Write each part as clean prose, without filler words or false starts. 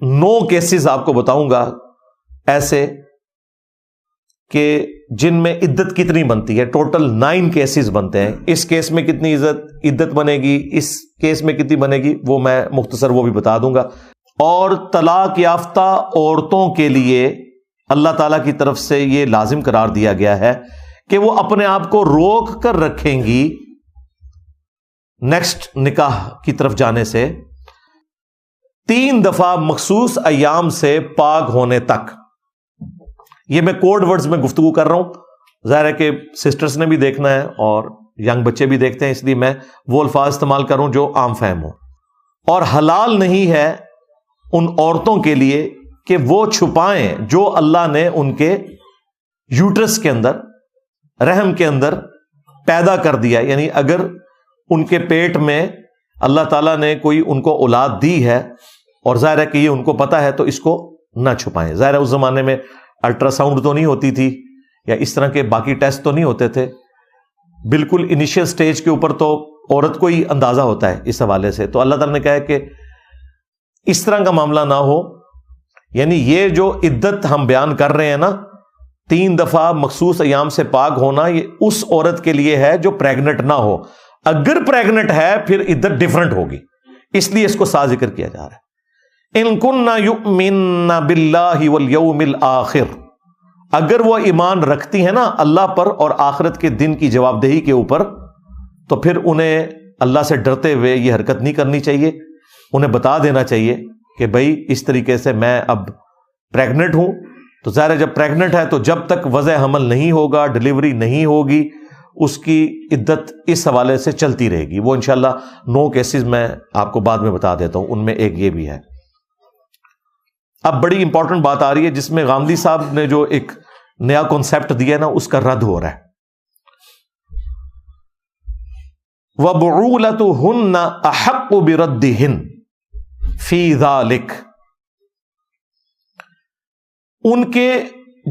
9 cases آپ کو بتاؤں گا ایسے کہ جن میں عدت کتنی بنتی ہے. ٹوٹل 9 کیسز بنتے ہیں. اس کیس میں کتنی عدت بنے گی, اس کیس میں کتنی بنے گی, وہ میں مختصر وہ بھی بتا دوں گا. اور طلاق یافتہ عورتوں کے لیے اللہ تعالیٰ کی طرف سے یہ لازم قرار دیا گیا ہے کہ وہ اپنے آپ کو روک کر رکھیں گی نیکسٹ نکاح کی طرف جانے سے 3 دفعہ مخصوص ایام سے پاک ہونے تک. یہ میں کوڈ ورڈز میں گفتگو کر رہا ہوں, ظاہر ہے کہ سسٹرز نے بھی دیکھنا ہے اور ینگ بچے بھی دیکھتے ہیں, اس لیے میں وہ الفاظ استعمال کروں جو عام فہم ہو. اور حلال نہیں ہے ان عورتوں کے لیے کہ وہ چھپائیں جو اللہ نے ان کے یوٹرس کے اندر, رحم کے اندر پیدا کر دیا. یعنی اگر ان کے پیٹ میں اللہ تعالیٰ نے کوئی ان کو اولاد دی ہے اور ظاہر ہے کہ یہ ان کو پتا ہے, تو اس کو نہ چھپائیں. ظاہر ہے اس زمانے میں الٹرا ساؤنڈ تو نہیں ہوتی تھی یا اس طرح کے باقی ٹیسٹ تو نہیں ہوتے تھے. بالکل انیشیل سٹیج کے اوپر تو عورت کو ہی اندازہ ہوتا ہے اس حوالے سے. تو اللہ تعالیٰ نے کہا ہے کہ اس طرح کا معاملہ نہ ہو. یعنی یہ جو عدت ہم بیان کر رہے ہیں نا, 3 دفعہ مخصوص ایام سے پاک ہونا, یہ اس عورت کے لیے ہے جو پریگنٹ نہ ہو. اگر پریگنٹ ہے پھر عدت ڈیفرنٹ ہوگی, اس لیے اس کو ساتھ ذکر کیا جا رہا ہے. ان کننا یؤمنن باللہ والیوم الآخر, اگر وہ ایمان رکھتی ہیں نا اللہ پر اور آخرت کے دن کی جواب دہی کے اوپر, تو پھر انہیں اللہ سے ڈرتے ہوئے یہ حرکت نہیں کرنی چاہیے. انہیں بتا دینا چاہیے کہ بھائی اس طریقے سے میں اب پریگنٹ ہوں. تو ظاہر ہے جب پریگنٹ ہے تو جب تک وضع حمل نہیں ہوگا, ڈلیوری نہیں ہوگی, اس کی عدت اس حوالے سے چلتی رہے گی. وہ انشاءاللہ 9 کیسز میں آپ کو بعد میں بتا دیتا ہوں, ان میں ایک یہ بھی ہے. اب بڑی امپورٹنٹ بات آ رہی ہے جس میں غامدی صاحب نے جو ایک نیا کانسیپٹ دیا نا, اس کا رد ہو رہا ہے. وَبُعُولَتُهُنَّ أَحَقُّ بِرَدِّهِنَّ فِي ذَلِكَ, ان کے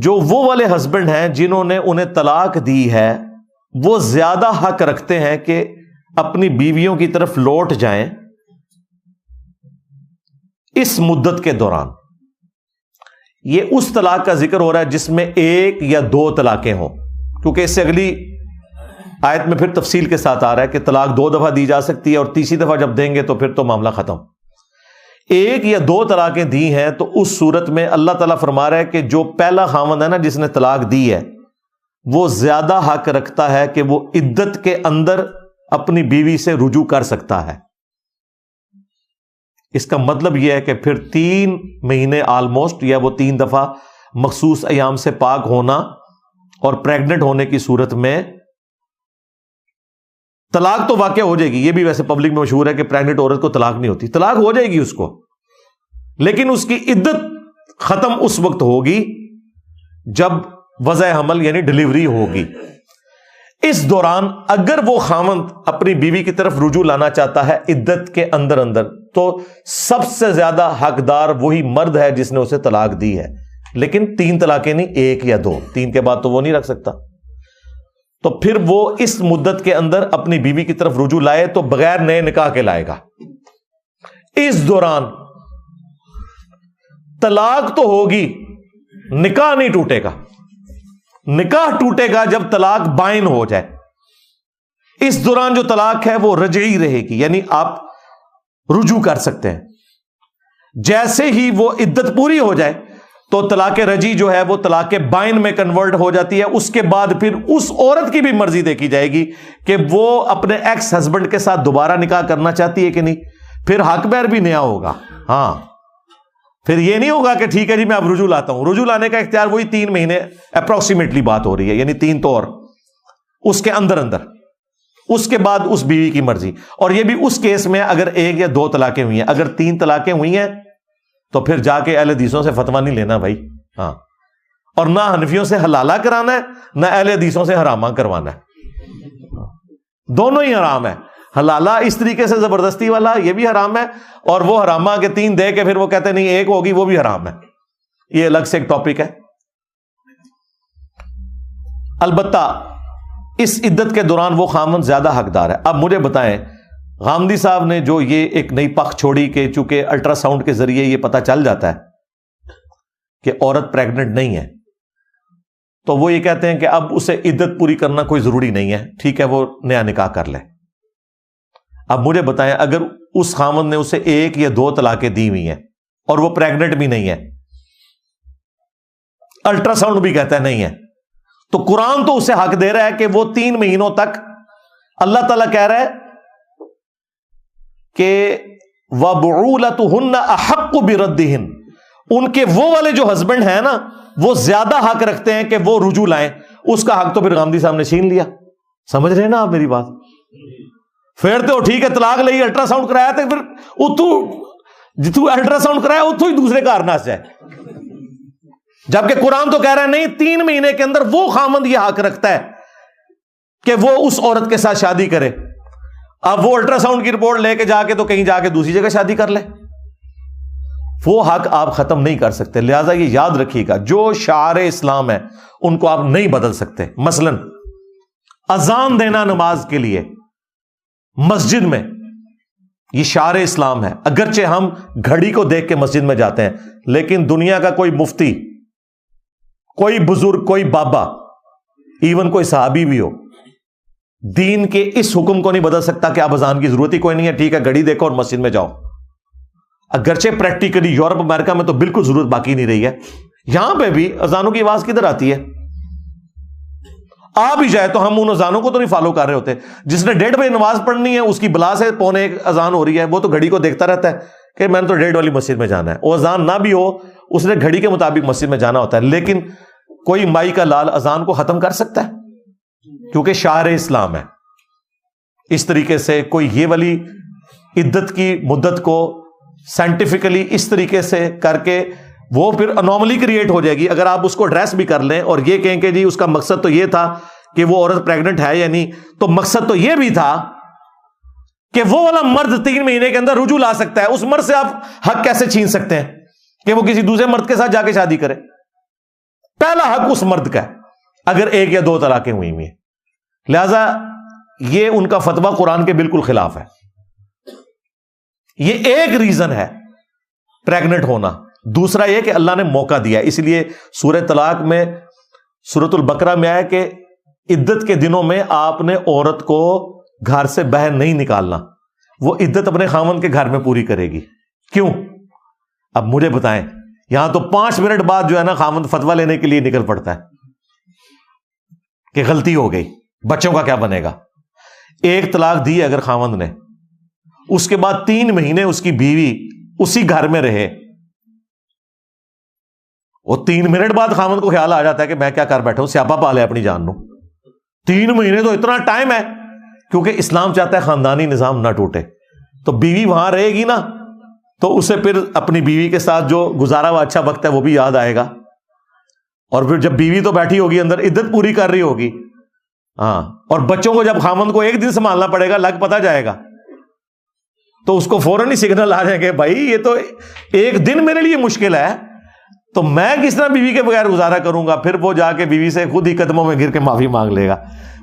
جو وہ والے ہسبینڈ ہیں جنہوں نے انہیں طلاق دی ہے, وہ زیادہ حق رکھتے ہیں کہ اپنی بیویوں کی طرف لوٹ جائیں اس مدت کے دوران. یہ اس طلاق کا ذکر ہو رہا ہے جس میں 1 یا 2 طلاقیں ہوں, کیونکہ اس سے اگلی آیت میں پھر تفصیل کے ساتھ آ رہا ہے کہ طلاق 2 دفعہ دی جا سکتی ہے اور تیسری دفعہ جب دیں گے تو پھر تو معاملہ ختم. 1 یا 2 طلاقیں دی ہیں تو اس صورت میں اللہ تعالیٰ فرما رہا ہے کہ جو پہلا خاوند ہے نا جس نے طلاق دی ہے, وہ زیادہ حق رکھتا ہے کہ وہ عدت کے اندر اپنی بیوی سے رجوع کر سکتا ہے. اس کا مطلب یہ ہے کہ پھر 3 مہینے آلموسٹ, یا وہ 3 دفعہ مخصوص ایام سے پاک ہونا اور پریگنٹ ہونے کی صورت میں طلاق تو واقع ہو جائے گی. یہ بھی ویسے پبلک میں مشہور ہے کہ پریگنٹ عورت کو طلاق نہیں ہوتی, طلاق ہو جائے گی اس کو, لیکن اس کی عدت ختم اس وقت ہوگی جب وضع حمل یعنی ڈلیوری ہوگی. اس دوران اگر وہ خاوند اپنی بیوی کی طرف رجوع لانا چاہتا ہے عدت کے اندر اندر, تو سب سے زیادہ حقدار وہی مرد ہے جس نے اسے طلاق دی ہے. لیکن 3 طلاقیں نہیں, 1 یا 2, 3 کے بعد تو وہ نہیں رکھ سکتا. تو پھر وہ اس مدت کے اندر اپنی بیوی کی طرف رجوع لائے تو بغیر نئے نکاح کے لائے گا. اس دوران طلاق تو ہوگی, نکاح نہیں ٹوٹے گا. نکاح ٹوٹے گا جب طلاق بائن ہو جائے. اس دوران جو طلاق ہے وہ رجعی رہے گی, یعنی آپ رجوع کر سکتے ہیں. جیسے ہی وہ عدت پوری ہو جائے تو طلاق رجعی جو ہے وہ طلاق بائن میں کنورٹ ہو جاتی ہے. اس کے بعد پھر اس عورت کی بھی مرضی دیکھی جائے گی کہ وہ اپنے ایکس ہسبینڈ کے ساتھ دوبارہ نکاح کرنا چاہتی ہے کہ نہیں. پھر حق بیر بھی نیا ہوگا. ہاں, پھر یہ نہیں ہوگا کہ ٹھیک ہے جی میں اب رجوع لاتا ہوں. رجوع لانے کا اختیار وہی 3 مہینے اپروکسیمیٹلی بات ہو رہی ہے, یعنی 3 تو اور اس کے اندر اس کے بعد اس بیوی کی مرضی. اور یہ بھی اس کیس میں اگر 1 یا 2 طلاقیں ہوئی ہیں. اگر 3 طلاقیں ہوئی ہیں تو پھر جا کے اہل حدیثوں سے فتویٰ نہیں لینا بھائی. ہاں, اور نہ حنفیوں سے حلالہ کرانا ہے, نہ اہل حدیثوں سے حرامہ کروانا ہے. دونوں ہی حرام ہے. حلالہ اس طریقے سے زبردستی والا یہ بھی حرام ہے, اور وہ حرامہ کے 3 دے کے پھر وہ کہتے نہیں 1 ہوگی, وہ بھی حرام ہے. یہ الگ سے ایک ٹاپک ہے. البتہ اس عدت کے دوران وہ خامن زیادہ حقدار ہے. اب مجھے بتائیں غامدی صاحب نے جو یہ ایک نئی پخ چھوڑی کہ چونکہ الٹرا ساؤنڈ کے ذریعے یہ پتہ چل جاتا ہے کہ عورت پریگننٹ نہیں ہے، تو وہ یہ کہتے ہیں کہ اب اسے عدت پوری کرنا کوئی ضروری نہیں ہے، ٹھیک ہے وہ نیا نکاح کر لے۔ اب مجھے بتائیں اگر اس خامند نے اسے 1 یا 2 طلاقیں دی ہوئی ہیں اور وہ پریگننٹ بھی نہیں ہے، الٹرا ساؤنڈ بھی کہتا ہے نہیں ہے، تو قرآن تو اسے حق دے رہا ہے کہ وہ 3 مہینوں تک، اللہ تعالیٰ کہہ رہا ہے کہ وَبُعُولَتُهُنَّ أَحَقُّ بِرَدِّهِنَّ، ان کے وہ والے جو ہسبینڈ ہیں نا وہ زیادہ حق رکھتے ہیں کہ وہ رجوع لائیں، اس کا حق تو پھر غامدی صاحب نے چھین لیا۔ سمجھ رہے ہیں نا آپ میری بات؟ پھر تو ٹھیک ہے طلاق لئی، الٹرا ساؤنڈ کرایا تو پھر اتو جتو الٹرا ساؤنڈ کرایا اتو ہی دوسرے کا ناس جائے، جبکہ قرآن تو کہہ رہا ہے نہیں، 3 مہینے کے اندر وہ خامند یہ حق رکھتا ہے کہ وہ اس عورت کے ساتھ شادی کرے۔ اب وہ الٹرا ساؤنڈ کی رپورٹ لے کے جا کے تو کہیں جا کے دوسری جگہ شادی کر لے، وہ حق آپ ختم نہیں کر سکتے۔ لہذا یہ یاد رکھیے گا جو شعائر اسلام ہے ان کو آپ نہیں بدل سکتے۔ مثلا اذان دینا نماز کے لیے مسجد میں، یہ شعائر اسلام ہے، اگرچہ ہم گھڑی کو دیکھ کے مسجد میں جاتے ہیں، لیکن دنیا کا کوئی مفتی، کوئی بزرگ، کوئی بابا، ایون کوئی صحابی بھی ہو، دین کے اس حکم کو نہیں بدل سکتا کہ اب اذان کی ضرورت ہی کوئی نہیں ہے، ٹھیک ہے گھڑی دیکھو اور مسجد میں جاؤ۔ اگرچہ پریکٹیکلی یورپ امریکہ میں تو بالکل ضرورت باقی نہیں رہی ہے، یہاں پہ بھی اذانوں کی آواز کدھر آتی ہے؟ آ بھی جائے تو ہم ان اذانوں کو تو نہیں فالو کر رہے ہوتے۔ جس نے 1:30 بجے نماز پڑھنی ہے اس کی بلا سے 1:45 اذان ہو رہی ہے، وہ تو گھڑی کو دیکھتا رہتا ہے کہ میں نے تو 1:30 والی مسجد میں جانا ہے، وہ اذان نہ بھی ہو اس نے گھڑی کے مطابق مسجد میں جانا ہوتا ہے۔ لیکن کوئی مائی کا لال اذان کو ختم کر سکتا ہے؟ کیونکہ شعائر اسلام ہے۔ اس طریقے سے کوئی یہ والی عدت کی مدت کو سائنٹیفکلی اس طریقے سے کر کے وہ پھر انوملی کریٹ ہو جائے گی۔ اگر آپ اس کو ایڈریس بھی کر لیں اور یہ کہیں کہ جی اس کا مقصد تو یہ تھا کہ وہ عورت پریگننٹ ہے یا نہیں، تو مقصد تو یہ بھی تھا کہ وہ والا مرد 3 مہینے کے اندر رجوع لا سکتا ہے، اس مرد سے آپ حق کیسے چھین سکتے ہیں کہ وہ کسی دوسرے مرد کے ساتھ جا کے شادی کرے؟ پہلا حق اس مرد کا ہے اگر 1 یا 2 طلاقیں ہوئی ہیں۔ لہذا یہ ان کا فتویٰ قرآن کے بالکل خلاف ہے۔ یہ ایک ریزن ہے پریگننٹ ہونا۔ دوسرا یہ کہ اللہ نے موقع دیا، اس لیے سورہ طلاق میں سورۃ البقرہ میں آیا کہ عدت کے دنوں میں آپ نے عورت کو گھر سے باہر نہیں نکالنا، وہ عدت اپنے خاوند کے گھر میں پوری کرے گی۔ کیوں؟ اب مجھے بتائیں، یہاں تو 5 منٹ بعد جو ہے نا خاوند فتویٰ لینے کے لیے نکل پڑتا ہے کہ غلطی ہو گئی، بچوں کا کیا بنے گا۔ 1 طلاق دی اگر خاوند نے، اس کے بعد 3 مہینے اس کی بیوی اسی گھر میں رہے، وہ 3 منٹ بعد خاوند کو خیال آ جاتا ہے کہ میں کیا کر بیٹھا ہوں، سیاپا پالے اپنی جان نو۔ 3 مہینے تو اتنا ٹائم ہے، کیونکہ اسلام چاہتا ہے خاندانی نظام نہ ٹوٹے، تو بیوی وہاں رہے گی نا تو اسے پھر اپنی بیوی کے ساتھ جو گزارا ہوا اچھا وقت ہے وہ بھی یاد آئے گا، اور پھر جب بیوی تو بیٹھی ہوگی اندر عدت پوری کر رہی ہوگی، ہاں، اور بچوں کو جب خاوند کو 1 دن سنبھالنا پڑے گا، لگ پتا جائے گا، تو اس کو فوراً ہی سگنل آ جائیں گے بھائی یہ تو 1 دن میرے لیے مشکل ہے، تو میں کس طرح بیوی کے بغیر گزارا کروں گا؟ پھر وہ جا کے بیوی سے خود ہی قدموں میں گر کے معافی مانگ لے گا،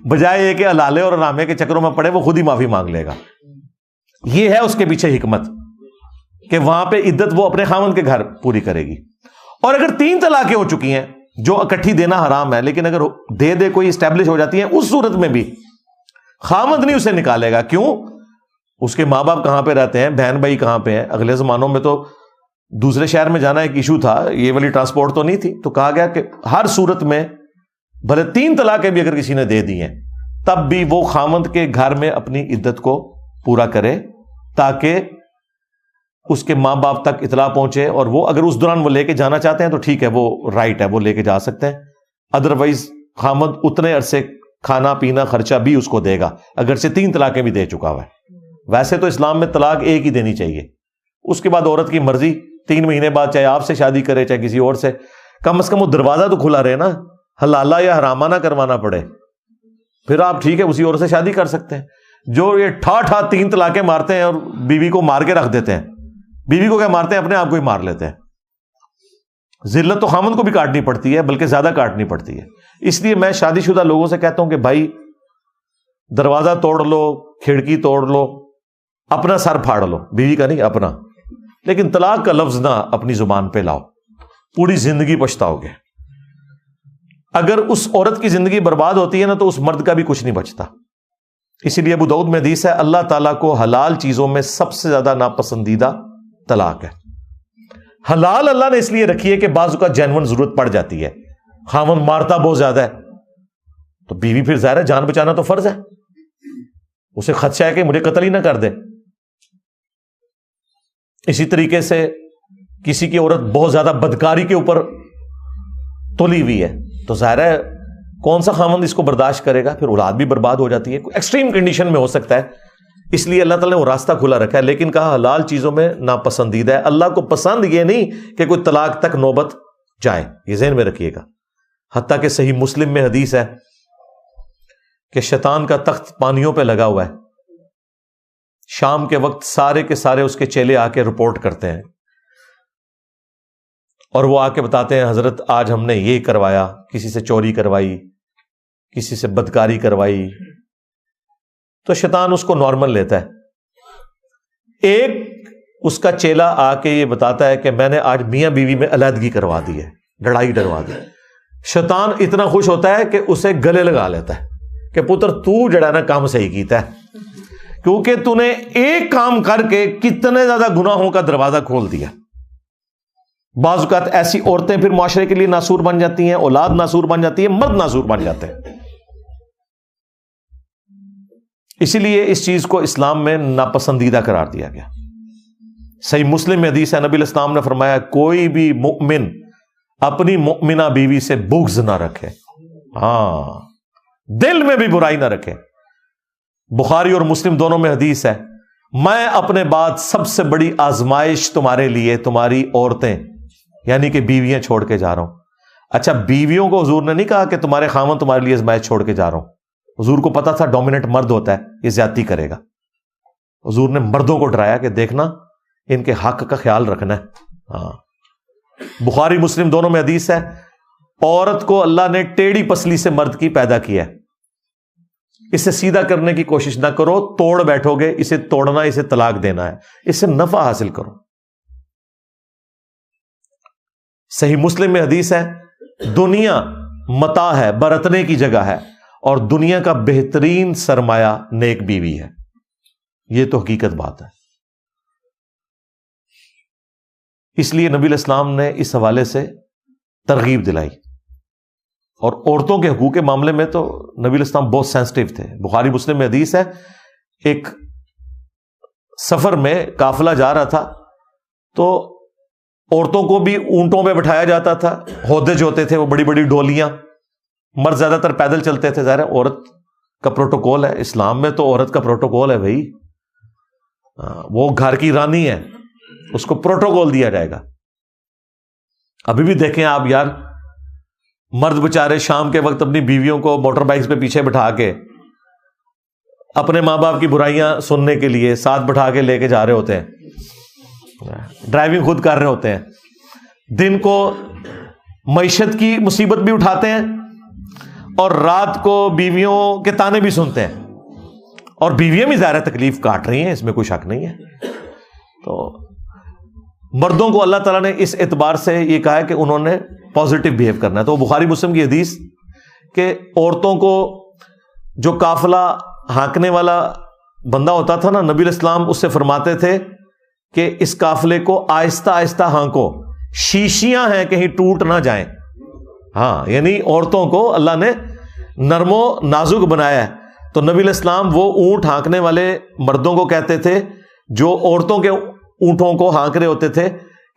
بجائے یہ کہ الالے اور رامے کے چکروں میں پڑے وہ خود ہی معافی مانگ لے گا۔ یہ ہے اس کے پیچھے حکمت کہ وہاں پہ عدت وہ اپنے خاوند کے گھر پوری کرے گی۔ اور اگر 3 طلاقیں ہو چکی ہیں جو اکٹھی دینا حرام ہے، لیکن اگر دے کوئی اسٹیبلش ہو جاتی ہیں، اس صورت میں بھی خاوند نہیں اسے نکالے گا۔ کیوں؟ اس کے ماں باپ کہاں پہ رہتے ہیں، بہن بھائی کہاں پہ ہیں؟ اگلے زمانوں میں تو دوسرے شہر میں جانا ایک ایشو تھا، یہ والی ٹرانسپورٹ تو نہیں تھی، تو کہا گیا کہ ہر صورت میں بھلے 3 طلاقیں بھی اگر کسی نے دے دی ہیں تب بھی وہ خاوند کے گھر میں اپنی عدت کو پورا کرے، تاکہ اس کے ماں باپ تک اطلاع پہنچے، اور وہ اگر اس دوران وہ لے کے جانا چاہتے ہیں تو ٹھیک ہے، وہ رائٹ ہے، وہ لے کے جا سکتے ہیں۔ ادروائز خاوند اتنے عرصے کھانا پینا خرچہ بھی اس کو دے گا اگرچہ 3 طلاقیں بھی دے چکا ہوا ہے۔ ویسے تو اسلام میں طلاق 1 ہی دینی چاہیے، اس کے بعد عورت کی مرضی، 3 مہینے بعد چاہے آپ سے شادی کرے چاہے کسی اور سے، کم از کم وہ دروازہ تو کھلا رہے نا، حلالہ یا حرامہ نہ کروانا پڑے، پھر آپ ٹھیک ہے اسی اور سے شادی کر سکتے ہیں۔ جو یہ ٹھا 3 طلاقیں مارتے ہیں اور بیوی کو مار کے رکھ دیتے ہیں، بیوی کو کیا مارتے ہیں، اپنے آپ کو ہی مار لیتے ہیں۔ ذلت تو خامن کو بھی کاٹنی پڑتی ہے، بلکہ زیادہ کاٹنی پڑتی ہے۔ اس لیے میں شادی شدہ لوگوں سے کہتا ہوں کہ بھائی دروازہ توڑ لو، کھڑکی توڑ لو، اپنا سر پھاڑ لو، بیوی کا نہیں اپنا، لیکن طلاق کا لفظ نہ اپنی زبان پہ لاؤ، پوری زندگی پچھتاؤ گے۔ اگر اس عورت کی زندگی برباد ہوتی ہے نا تو اس مرد کا بھی کچھ نہیں بچتا۔ اسی لیے ابو داؤد میں حدیث ہے اللہ تعالیٰ کو حلال چیزوں میں سب سے زیادہ ناپسندیدہ طلاق ہے۔ حلال اللہ نے اس لیے رکھی ہے کہ بعض اوقات جینون ضرورت پڑ جاتی ہے، خاوند مارتا بہت زیادہ ہے تو بیوی پھر ظاہر ہے جان بچانا تو فرض ہے، اسے خدشہ ہے کہ مجھے قتل ہی نہ کر دے۔ اسی طریقے سے کسی کی عورت بہت زیادہ بدکاری کے اوپر تلی ہوئی ہے تو ظاہر ہے کون سا خاوند اس کو برداشت کرے گا، پھر اولاد بھی برباد ہو جاتی ہے، ایکسٹریم کنڈیشن میں ہو سکتا ہے۔ اس لیے اللہ تعالیٰ نے وہ راستہ کھلا رکھا ہے، لیکن کہا حلال چیزوں میں ناپسندیدہ ہے۔ اللہ کو پسند یہ نہیں کہ کوئی طلاق تک نوبت جائے، یہ ذہن میں رکھیے گا۔ حتیٰ کہ صحیح مسلم میں حدیث ہے کہ شیطان کا تخت پانیوں پہ لگا ہوا ہے، شام کے وقت سارے کے سارے اس کے چیلے آ کے رپورٹ کرتے ہیں اور وہ آ کے بتاتے ہیں حضرت آج ہم نے یہ کروایا، کسی سے چوری کروائی، کسی سے بدکاری کروائی، تو شیطان اس کو نارمل لیتا ہے۔ ایک اس کا چیلا آ کے یہ بتاتا ہے کہ میں نے آج میاں بیوی میں علیحدگی کروا دی ہے، لڑائی ڈروا دی۔ شیطان اتنا خوش ہوتا ہے کہ اسے گلے لگا لیتا ہے کہ پتر تو جڑا نا کام صحیح کیتا ہے، کیونکہ تو نے ایک کام کر کے کتنے زیادہ گناہوں کا دروازہ کھول دیا۔ بعض اوقات ایسی عورتیں پھر معاشرے کے لیے ناسور بن جاتی ہیں، اولاد ناسور بن جاتی ہے، مرد ناسور بن جاتے ہیں۔ اسی لیے اس چیز کو اسلام میں ناپسندیدہ قرار دیا گیا۔ صحیح مسلم میں حدیث ہے نبی علیہ السلام نے فرمایا کوئی بھی مؤمن اپنی مؤمنہ بیوی سے بغض نہ رکھے، ہاں دل میں بھی برائی نہ رکھے۔ بخاری اور مسلم دونوں میں حدیث ہے میں اپنے بعد سب سے بڑی آزمائش تمہارے لیے تمہاری عورتیں یعنی کہ بیویاں چھوڑ کے جا رہا ہوں۔ اچھا بیویوں کو حضور نے نہیں کہا کہ تمہارے خاوند تمہارے لیے آزمائش چھوڑ کے جا رہا ہوں، حضور کو پتا تھا ڈومیننٹ مرد ہوتا ہے یہ زیادتی کرے گا، حضور نے مردوں کو ڈرایا کہ دیکھنا ان کے حق کا خیال رکھنا ہے۔ ہاں بخاری مسلم دونوں میں حدیث ہے عورت کو اللہ نے ٹیڑھی پسلی سے مرد کی پیدا کیا ہے، اسے سیدھا کرنے کی کوشش نہ کرو، توڑ بیٹھو گے، اسے توڑنا، اسے طلاق دینا ہے، اس سے نفع حاصل کرو۔ صحیح مسلم میں حدیث ہے دنیا متاع ہے، برتنے کی جگہ ہے، اور دنیا کا بہترین سرمایہ نیک بیوی ہے۔ یہ تو حقیقت بات ہے۔ اس لیے نبی علیہ السلام نے اس حوالے سے ترغیب دلائی، اور عورتوں کے حقوق کے معاملے میں تو نبی علیہ السلام بہت سینسٹیو تھے۔ بخاری مسلم میں حدیث ہے ایک سفر میں قافلہ جا رہا تھا تو عورتوں کو بھی اونٹوں پہ بٹھایا جاتا تھا، ہودے جو ہوتے تھے وہ بڑی بڑی ڈولیاں، مرد زیادہ تر پیدل چلتے تھے۔ ظاہر عورت کا پروٹوکول ہے، اسلام میں تو عورت کا پروٹوکول ہے بھائی، وہ گھر کی رانی ہے، اس کو پروٹوکول دیا جائے گا۔ ابھی بھی دیکھیں آپ یار، مرد بچارے شام کے وقت اپنی بیویوں کو موٹر بائکس پہ پیچھے بٹھا کے اپنے ماں باپ کی برائیاں سننے کے لیے ساتھ بٹھا کے لے کے جا رہے ہوتے ہیں، ڈرائیونگ خود کر رہے ہوتے ہیں، دن کو معیشت کی مصیبت بھی اٹھاتے ہیں اور رات کو بیویوں کے تانے بھی سنتے ہیں، اور بیویاں بھی ظاہر تکلیف کاٹ رہی ہیں، اس میں کوئی شک نہیں ہے۔ تو مردوں کو اللہ تعالیٰ نے اس اعتبار سے یہ کہا ہے کہ انہوں نے پازیٹیو بیہیو کرنا ہے۔ تو بخاری مسلم کی حدیث کہ عورتوں کو جو قافلہ ہانکنے والا بندہ ہوتا تھا نا، نبی علیہ السلام اس سے فرماتے تھے کہ اس قافلے کو آہستہ آہستہ ہانکو، شیشیاں ہیں کہیں ٹوٹ نہ جائیں۔ ہاں یعنی عورتوں کو اللہ نے نرم و نازک بنایا ہے۔ تو نبی علیہ السلام وہ اونٹ ہانکنے والے مردوں کو کہتے تھے جو عورتوں کے اونٹوں کو ہانک رہے ہوتے تھے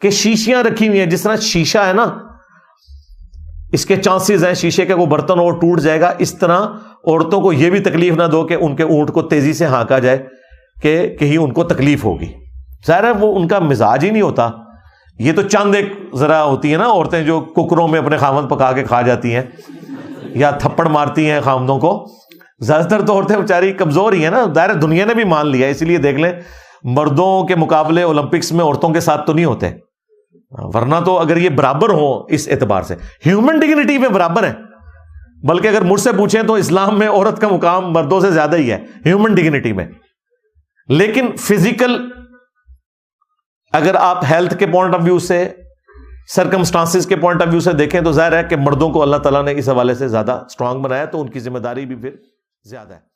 کہ شیشیاں رکھی ہوئی ہیں، جس طرح شیشہ ہے نا اس کے چانسز ہیں شیشے کا کوئی برتن ہو ٹوٹ جائے گا، اس طرح عورتوں کو یہ بھی تکلیف نہ دو کہ ان کے اونٹ کو تیزی سے ہانکا جائے کہ کہیں ان کو تکلیف ہوگی۔ ظاہر ہے وہ ان کا مزاج ہی نہیں ہوتا، یہ تو چند ایک ذرا ہوتی ہیں نا عورتیں جو ککروں میں اپنے خاوند پکا کے کھا جاتی ہیں یا تھپڑ مارتی ہیں خاوندوں کو، زیادہ تر تو عورتیں بیچاری کمزور ہی ہیں نا، ظاہر دنیا نے بھی مان لیا، اسی لیے دیکھ لیں مردوں کے مقابلے اولمپکس میں عورتوں کے ساتھ تو نہیں ہوتے، ورنہ تو اگر یہ برابر ہو اس اعتبار سے ہیومن ڈگنیٹی میں برابر ہے، بلکہ اگر مجھ سے پوچھیں تو اسلام میں عورت کا مقام مردوں سے زیادہ ہی ہے ہیومن ڈگنیٹی میں، لیکن فزیکل اگر آپ ہیلتھ کے پوائنٹ آف ویو سے، سرکمسٹانسز کے پوائنٹ آف ویو سے دیکھیں تو ظاہر ہے کہ مردوں کو اللہ تعالیٰ نے اس حوالے سے زیادہ اسٹرانگ بنایا، تو ان کی ذمہ داری بھی پھر زیادہ ہے.